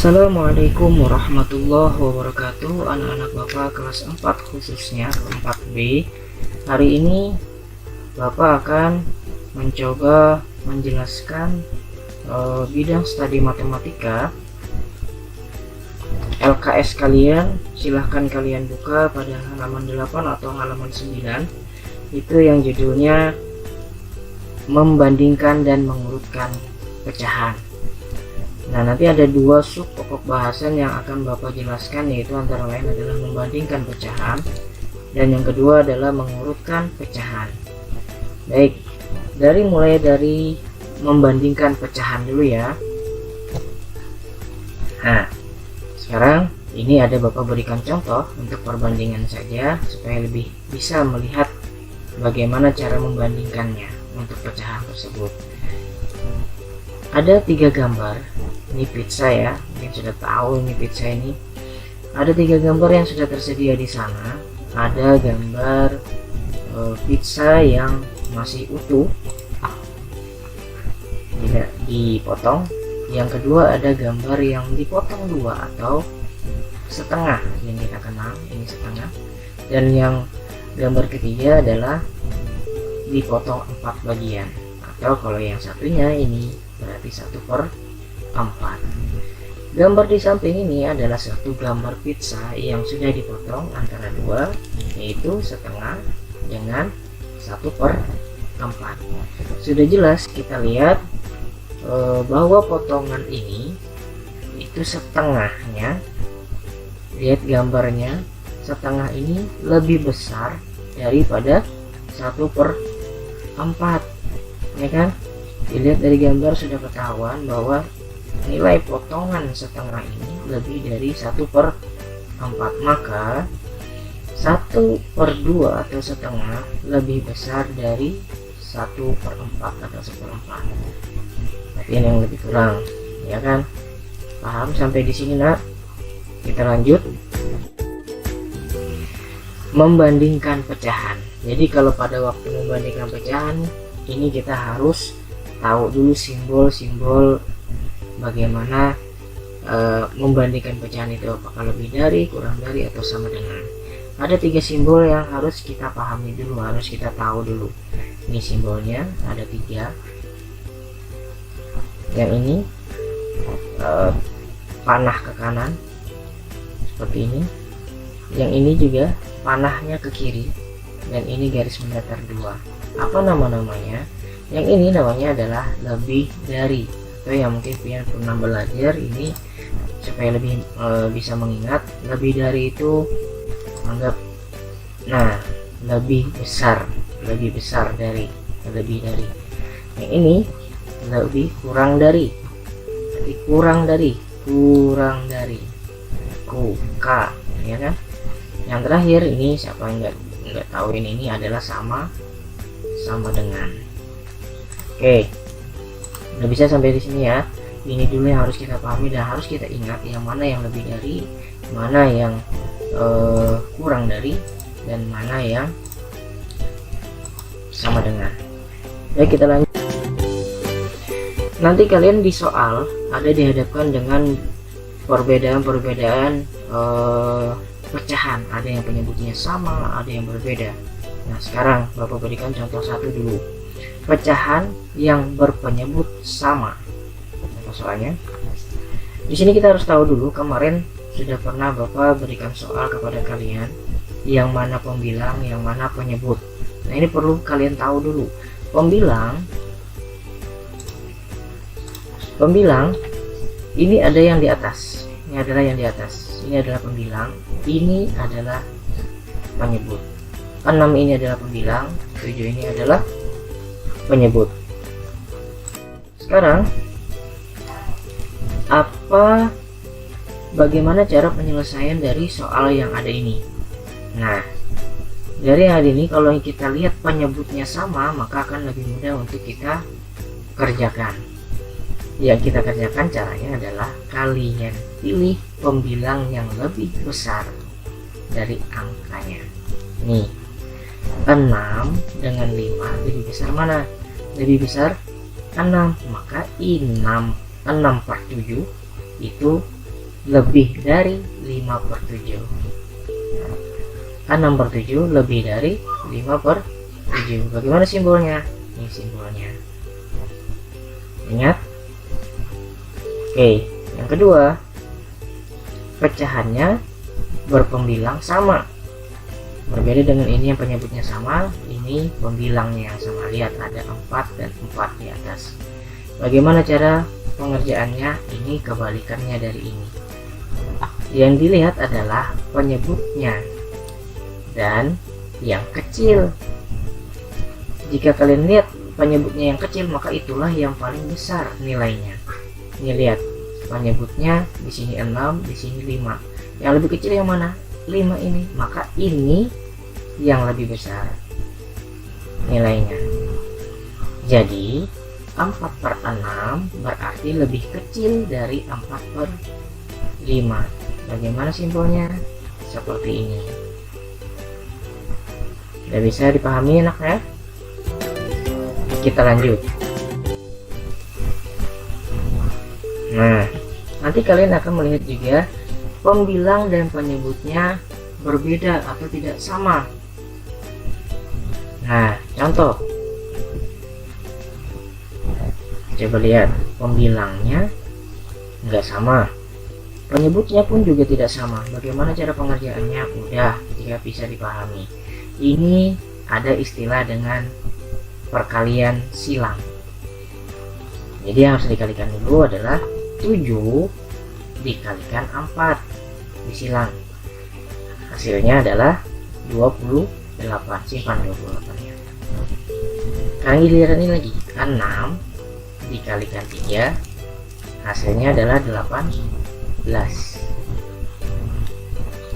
Assalamualaikum warahmatullahi wabarakatuh. Anak-anak Bapak kelas 4 khususnya 4B. Hari ini Bapak akan mencoba menjelaskan bidang studi matematika LKS kalian. Silahkan kalian buka pada halaman 8 atau halaman 9. Itu yang judulnya membandingkan dan mengurutkan pecahan. Nah, nanti ada dua sub pokok bahasan yang akan Bapak jelaskan, yaitu antara lain adalah membandingkan pecahan dan yang kedua adalah mengurutkan pecahan. Baik, mulai dari membandingkan pecahan dulu ya. Nah, sekarang ini ada Bapak berikan contoh untuk perbandingan saja supaya lebih bisa melihat bagaimana cara membandingkannya untuk pecahan tersebut. Ada 3 gambar. Ini pizza ya, mungkin sudah tahu ini pizza ini. Ada 3 gambar yang sudah tersedia di sana. Ada gambar pizza yang masih utuh, tidak dipotong. Yang kedua ada gambar yang dipotong 2 atau setengah, yang kita kenal ini setengah. Dan yang gambar ketiga adalah dipotong 4 bagian, atau kalau yang satunya ini berarti 1/4. Gambar di samping ini adalah satu gambar pizza yang sudah dipotong antara 2, yaitu setengah dengan 1/4. Sudah jelas kita lihat bahwa potongan ini itu setengahnya, lihat gambarnya, setengah ini lebih besar daripada 1/4, ya kan? Dilihat dari gambar sudah ketahuan bahwa nilai potongan setengah ini lebih dari 1/4, maka 1/2 atau setengah lebih besar dari 1/4 atau 1/4. Tapi yang lebih kurang, ya kan? Paham sampai di sini, Nak? Kita lanjut. Membandingkan pecahan. Jadi kalau pada waktu membandingkan pecahan ini kita harus tahu dulu simbol-simbol bagaimana membandingkan pecahan itu, apakah lebih dari, kurang dari, atau sama dengan. Ada 3 simbol yang harus kita pahami dulu, harus kita tahu dulu. Ini simbolnya ada 3. Yang ini panah ke kanan seperti ini. Yang ini juga panahnya ke kiri, dan ini garis mendatar 2. Apa nama-namanya? Yang ini namanya adalah lebih dari, atau yang mungkin kalian pernah belajar ini supaya lebih bisa mengingat. Lebih dari itu anggap, nah, lebih besar dari, lebih dari. Yang ini lebih kurang dari, jadi kurang dari k, ya kan? Yang terakhir ini siapa yang nggak tahu ini adalah sama dengan. Oke, udah bisa sampai di sini ya. Ini dulu yang harus kita pahami dan harus kita ingat, yang mana yang lebih dari, mana yang kurang dari, dan mana yang sama dengan. Baik, kita lanjut. Nanti kalian di soal ada dihadapkan dengan perbedaan pecahan. Ada yang penyebutnya sama, ada yang berbeda. Nah, sekarang Bapak berikan contoh satu dulu. Pecahan yang berpenyebut sama. Apa soalnya? Di sini kita harus tahu dulu, kemarin sudah pernah Bapak berikan soal kepada kalian yang mana pembilang, yang mana penyebut. Nah, ini perlu kalian tahu dulu. Pembilang ini ada yang di atas. Ini adalah yang di atas. Ini adalah pembilang. Ini adalah penyebut. 6 ini adalah pembilang. 7 ini adalah penyebut. Sekarang bagaimana cara penyelesaian dari soal yang ada ini? Nah, dari hal ini kalau kita lihat penyebutnya sama, maka akan lebih mudah untuk kita kerjakan. Yang kita kerjakan caranya adalah kalian pilih pembilang yang lebih besar dari angkanya. Nih, 6 dengan 5 lebih besar mana? Lebih besar 6, maka 6/7 itu lebih dari 5/7. 6/7 lebih dari 5/7. Bagaimana simbolnya? Ini simbolnya. Ingat? Oke, yang kedua, pecahannya berpembilang sama. Berbeda dengan ini yang penyebutnya sama, ini pembilangnya yang sama. Lihat ada 4 dan 4 di atas. Bagaimana cara pengerjaannya? Ini kebalikannya dari ini. Yang dilihat adalah penyebutnya dan yang kecil. Jika kalian lihat penyebutnya yang kecil, maka itulah yang paling besar nilainya. Ini lihat, penyebutnya di sini 6, di sini 5. Yang lebih kecil yang mana? 5 ini. Maka ini yang lebih besar nilainya. Jadi 4/6 berarti lebih kecil dari 4/5. Bagaimana simbolnya? Seperti ini. Sudah bisa dipahami anaknya? Kita lanjut. Nah, nanti kalian akan melihat juga pembilang dan penyebutnya berbeda atau tidak sama. Nah, contoh. Coba lihat, pembilangnya nggak sama. Penyebutnya pun juga tidak sama. Bagaimana cara pengerjaannya? Udah, jika bisa dipahami. Ini ada istilah dengan perkalian silang. Jadi yang harus dikalikan dulu adalah 7 dikalikan 4 disilang. Hasilnya adalah 28. Simpan 28-nya. Sekarang giliran ini lagi. 6 dikalikan 3, hasilnya adalah 18.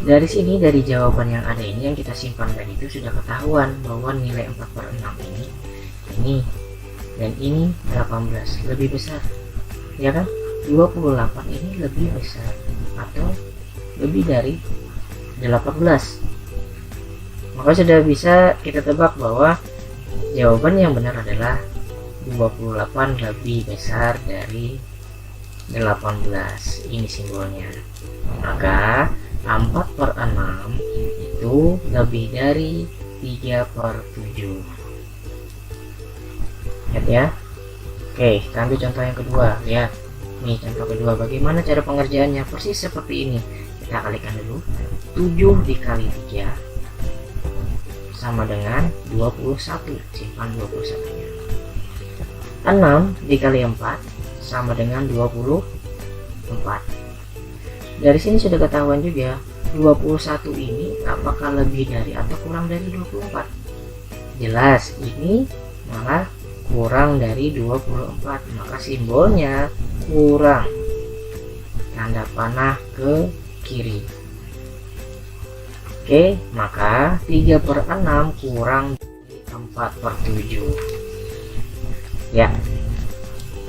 Dari sini, dari jawaban yang ada ini yang kita simpan tadi itu sudah ketahuan bahwa nilai 4/6 ini dan ini 18 lebih besar, ya kan? 28 ini lebih besar atau lebih dari 18. Maka sudah bisa kita tebak bahwa jawaban yang benar adalah 28 lebih besar dari 18. Ini simbolnya. Maka 4/6 itu lebih dari 3/7. Lihat ya. Oke, kita ambil contoh yang kedua. Lihat, nih contoh kedua. Bagaimana cara pengerjaannya? Persis seperti ini. Kita kalikan dulu. 7 dikali 3 sama dengan 21. Simpan 21-nya. 6 dikali 4 sama dengan 24. Dari sini sudah ketahuan juga 21 ini apakah lebih dari atau kurang dari 24. Jelas ini malah kurang dari 24, maka simbolnya kurang. Tanda panah ke kiri. Oke, maka 3/6 kurang dari 4/7. Ya,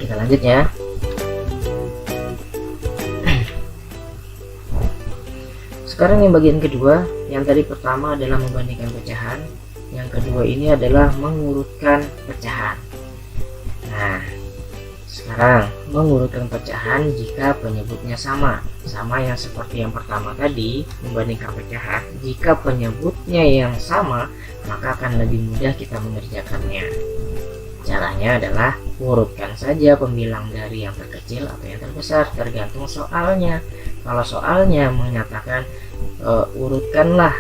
kita lanjut ya. Sekarang yang bagian kedua, yang tadi pertama adalah membandingkan pecahan, yang kedua ini adalah mengurutkan pecahan. Nah, sekarang mengurutkan pecahan jika penyebutnya sama yang seperti yang pertama tadi, membandingkan pecahan. Jika penyebutnya yang sama, maka akan lebih mudah kita mengerjakannya. Caranya adalah urutkan saja pembilang dari yang terkecil atau yang terbesar, tergantung soalnya. Kalau soalnya menyatakan urutkanlah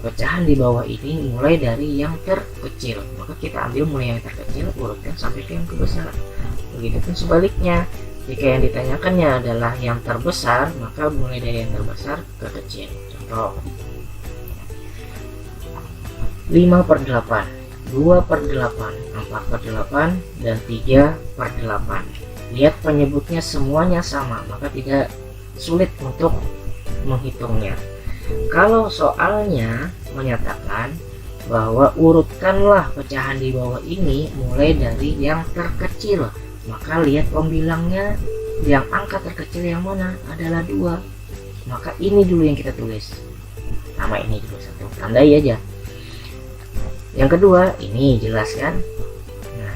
pecahan di bawah ini mulai dari yang terkecil, maka kita ambil mulai yang terkecil, urutkan sampai ke yang terbesar. Begitupun sebaliknya, jika yang ditanyakannya adalah yang terbesar, maka mulai dari yang terbesar ke kecil. Contoh 5/8, 2/8, 4/8, dan 3/8. Lihat penyebutnya semuanya sama, maka tidak sulit untuk menghitungnya. Kalau soalnya menyatakan bahwa urutkanlah pecahan di bawah ini mulai dari yang terkecil, maka lihat pembilangnya, yang angka terkecil yang mana adalah 2. Maka ini dulu yang kita tulis. Nama ini dulu satu, tandai aja. Yang kedua, ini jelas kan? Nah,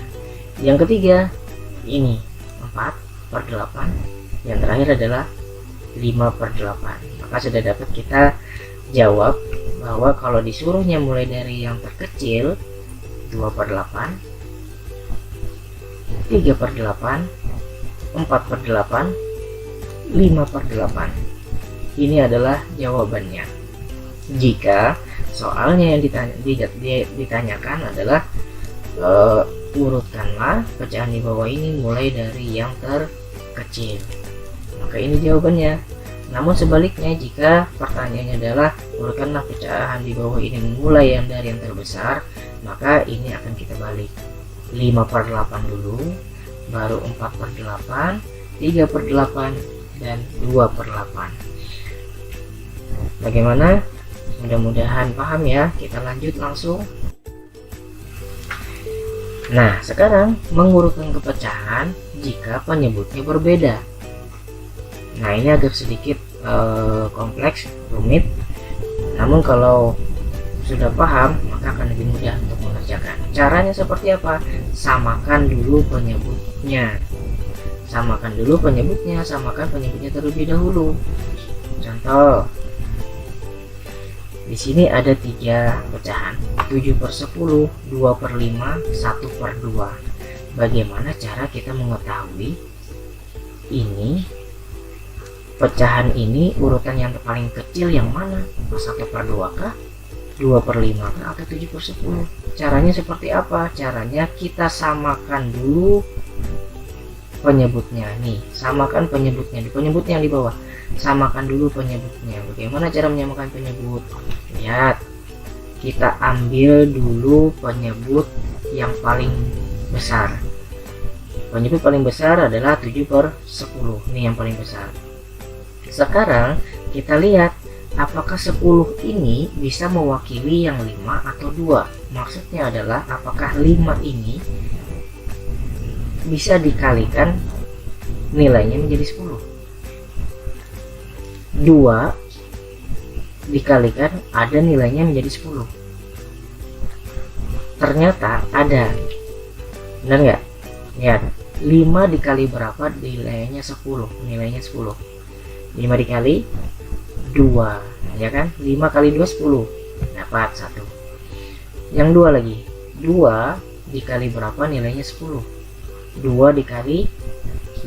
yang ketiga, ini 4/8. Yang terakhir adalah 5/8. Maka sudah dapat kita jawab bahwa kalau disuruhnya mulai dari yang terkecil 2/8, 3/8, 4/8, 5/8. Ini adalah jawabannya. Jika soalnya yang ditanyakan adalah urutkanlah pecahan di bawah ini mulai dari yang terkecil, maka ini jawabannya. Namun sebaliknya, jika pertanyaannya adalah urutkanlah pecahan di bawah ini mulai yang dari yang terbesar, maka ini akan kita balik. 5/8 dulu, baru 4/8, 3/8, dan 2/8. Bagaimana? Mudah-mudahan paham ya. Kita lanjut langsung. Nah, sekarang mengurutkan kepecahan jika penyebutnya berbeda. Nah, ini agak sedikit kompleks, rumit. Namun kalau sudah paham, maka akan lebih mudah untuk mengerjakan. Caranya seperti apa? Samakan dulu penyebutnya. Samakan dulu penyebutnya, samakan penyebutnya terlebih dahulu. Contoh, di sini ada 3 pecahan, 7/10, 2/5, 1/2. Bagaimana cara kita mengetahui ini pecahan ini urutan yang paling kecil yang mana? 1/2 kah? 2/5 kah? Atau 7/10? Caranya seperti apa? Caranya kita samakan dulu penyebutnya. Nih, samakan penyebutnya. Di penyebut yang di bawah, samakan dulu penyebutnya. Bagaimana cara menyamakan penyebut? Lihat, kita ambil dulu penyebut yang paling besar. Penyebut paling besar adalah 7/10. Ini yang paling besar. Sekarang kita lihat apakah 10 ini bisa mewakili yang 5 atau 2. Maksudnya adalah apakah 5 ini bisa dikalikan nilainya menjadi 10. 2 dikalikan ada nilainya menjadi 10. Ternyata ada. Benar nggak? Lihat, 5 dikali berapa nilainya 10. Nilainya 10. 5 dikali 2, ya kan? 5 kali 2 10. Dapat 1. Yang 2 lagi. 2 dikali berapa nilainya 10. 2 dikali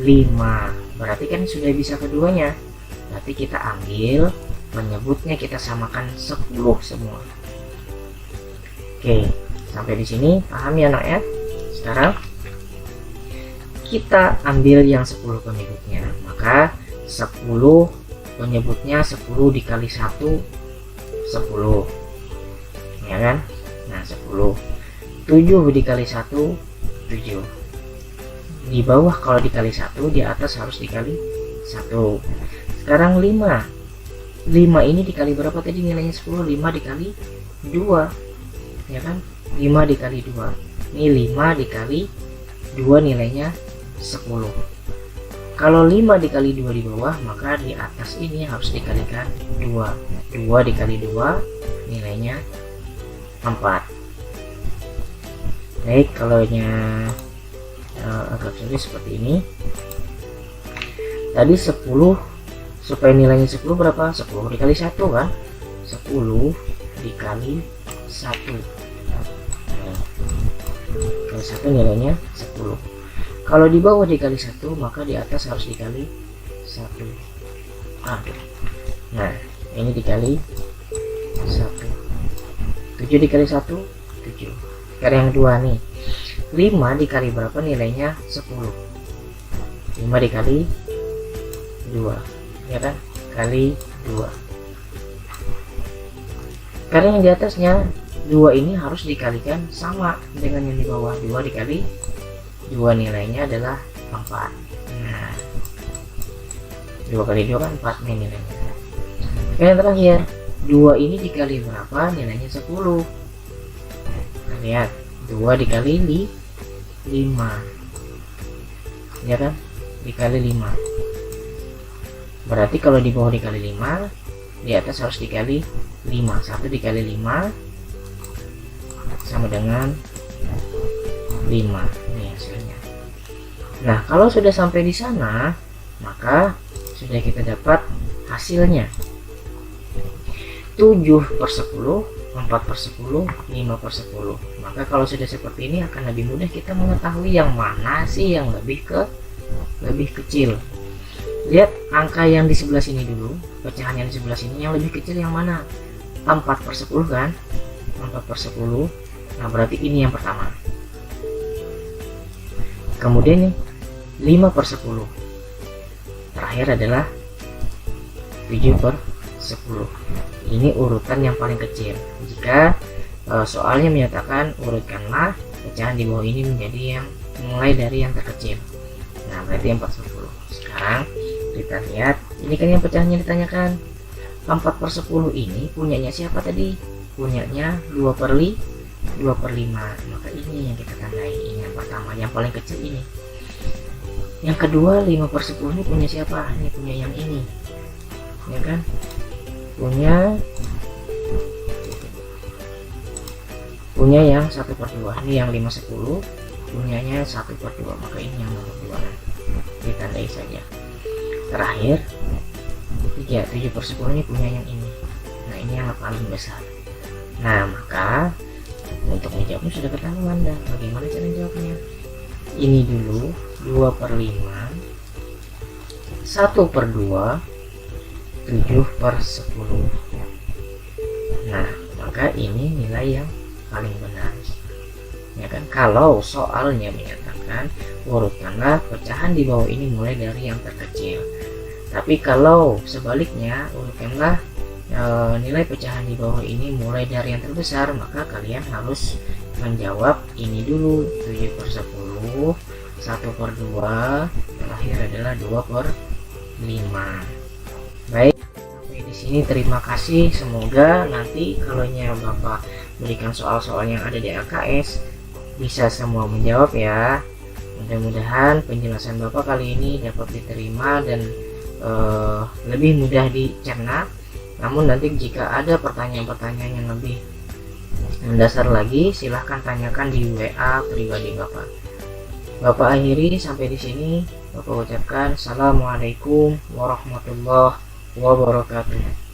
5. Berarti kan sudah bisa keduanya. Berarti kita ambil penyebutnya, kita samakan 10 semua. Oke, sampai di sini paham ya nak ya? Sekarang kita ambil yang 10 penyebutnya. Maka 10 penyebutnya 10 dikali 1 10, ya kan? Nah, 10. 7 dikali 1 7. Di bawah kalau dikali 1, di atas harus dikali 1. Sekarang 5 ini dikali berapa tadi nilainya 10? 5 dikali 2, ya kan? 5 dikali 2. Ini 5 dikali 2 nilainya 10. Kalau 5 dikali 2 di bawah, maka di atas ini harus dikalikan 2. 2 dikali 2 nilainya 4. Baik, kalau agak sulit seperti ini. Tadi 10, supaya nilainya 10 berapa? 10 dikali 1 kan? 10 dikali 1. Kalau 1 nilainya 10. Kalau di bawah dikali 1, maka di atas harus dikali 1. Nah, ini dikali 1. 7 dikali 1 7. Sekarang yang 2 nih. 5 dikali berapa nilainya 10. 5 dikali 2, ya kan? Kali 2. Karena yang di atasnya 2 ini harus dikalikan sama dengan yang di bawah. 2 dikali 2 nilainya adalah 4. Nah, 2 kali 2 kan 4 nih nilainya. Yang terakhir, 2 ini dikali berapa nilainya 10. Nah, lihat, 2 dikali 5, ya kan? Dikali 5. Berarti kalau di bawah dikali 5, di atas harus dikali 5. 1 dikali 5 sama dengan 5. Ini hasilnya. Nah, kalau sudah sampai di sana, maka sudah kita dapat hasilnya 7/10, 4/10, 5/10. Maka kalau sudah seperti ini akan lebih mudah kita mengetahui yang mana sih yang lebih kecil. Lihat angka yang di sebelah sini dulu, pecahan yang di sebelah sini yang lebih kecil yang mana? 4/10 kan? 4/10. Nah, berarti ini yang pertama. Kemudian nih 5/10. Terakhir adalah 7/10. Ini urutan yang paling kecil. Jika soalnya menyatakan urutkanlah pecahan di bawah ini menjadi yang mulai dari yang terkecil. Nah, berarti 4/10. Sekarang kita lihat, ini kan yang pecahannya ditanyakan. 4/10 ini punyanya siapa tadi? Punyanya 2/5. Maka ini yang kita tandai. Ini yang pertama, yang paling kecil ini. Yang kedua 5/10 ini punya siapa? Ini punya yang ini, ya kan? Punya yang 1/2. Ini yang 5/10 punyanya 1/2. Maka ini yang nomor 2. Ditandai saja. Terakhir 7/10 ini punya yang ini. Nah, ini yang paling besar. Nah, maka untuk menjawabnya sudah ketahuan dah. Bagaimana cara menjawabnya? Ini dulu 2/5, 1/2, 7/10. Nah, maka ini nilai yang paling benar, ya kan? Kalau soalnya menyatakan urutkanlah pecahan di bawah ini mulai dari yang terkecil. Tapi kalau sebaliknya urutkanlah nilai pecahan di bawah ini mulai dari yang terbesar, maka kalian harus menjawab ini dulu, 7/10, 1/2, terakhir adalah 2/5. Baik, sampai di sini terima kasih. Semoga nanti kalau Bapak berikan soal-soal yang ada di LKS bisa semua menjawab ya. Mudah-mudahan penjelasan Bapak kali ini dapat diterima dan lebih mudah dicerna. Namun nanti jika ada pertanyaan-pertanyaan yang lebih mendasar lagi, silahkan tanyakan di WA pribadi Bapak. Bapak akhiri sampai di sini. Bapak ucapkan Assalamualaikum warahmatullahi wabarakatuh.